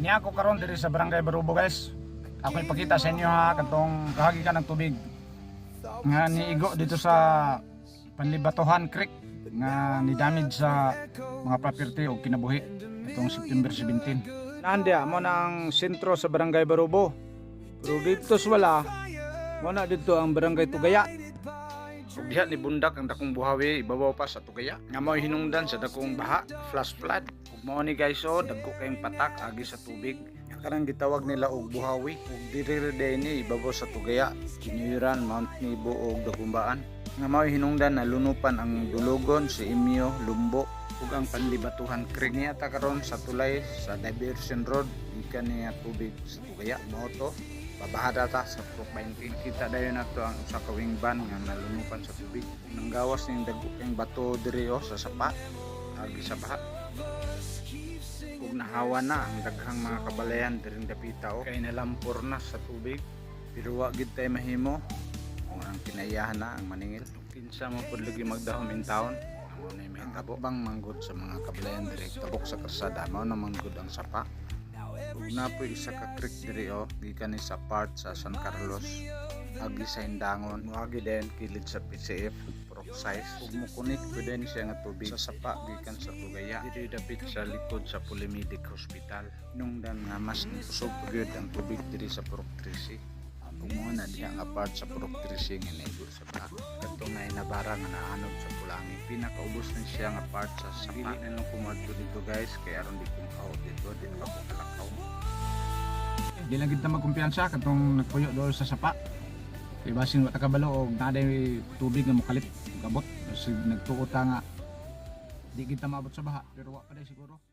Niya ako karon diri sa Barangay Barubo guys. Ako ipakita sa inyo ha katong kahagikan ng tubig nga niigo dito sa Panlibatuhan Creek nga ni damage sa mga property o kinabuhi itong September 17. Nandiya mo na ang sentro sa Barangay Barubo. Pero dito sa wala mo na dito ang Barangay Tugaya. Ug diha ni bundak ang dakong buhawi ibabaw pa sa Tugaya nga mao hinungdan sa dakong baha, flash flood. Ug mao ni guys so dagko kayong patak agi sa tubig. Kanang gitawag nila og buhawi. Ug diri ni ibabaw sa Tugaya, Kinuiran, Mount Nibo ug Dagumbaan. Nga mao hinungdan na lunupan ang Dulugon, si Imyo, Lumbo ug ang Panlibatuhan Creek niya ta karon sa tulay sa Diversion Road gikan niya tubig sa Tugaya mao to. Babahada ta sa Prok 20. Kita dayon nato ang usa ka wingban nga nalunupan sa tubig. Nanggawas ning dagko kang bato diri sa sapa agi sa baha. Ug nahawa na ang daghang mga kabalayan diring dapita kay nalampor na sa tubig. Pero wa gid tay mahimo kung ang kinayahan na ang maningil. Kinsa mo pud lagi magdahom in town. Amo na may tabang manggod sa mga kabalayan diri tabok sa kalsada mao na manggod ang sapa. Ug napoy isa ka creek diri gikan ni sa part sa San Carlos agi sa Indangon moagi din kilid sa PCF Prok size ug mukunik pud din siya nga tubig sa sapa gikan sa Tugaya diri dapit sa likod sa Polymédic Hospital nungdan nga mas kusog gyud ang tubig diri sa Prok 13 ug mo na diha nga part sa Prok 13 nga naigo sa baha kadto nga inabara nga naanod sa Pulangi pinakaubos na siya nga part sa sapa dili na lang kumadto dito guys kay aron di kumakaw dito ka pukalakaw. Di lang kita magkumpiyansa katong nagpuyo doon sa sapa. Kaya basin wata kabalo o naday tubig nga mukalit gabot. Kasi nagtuota nga di kita maabot sa baha pero wa pa day siguro.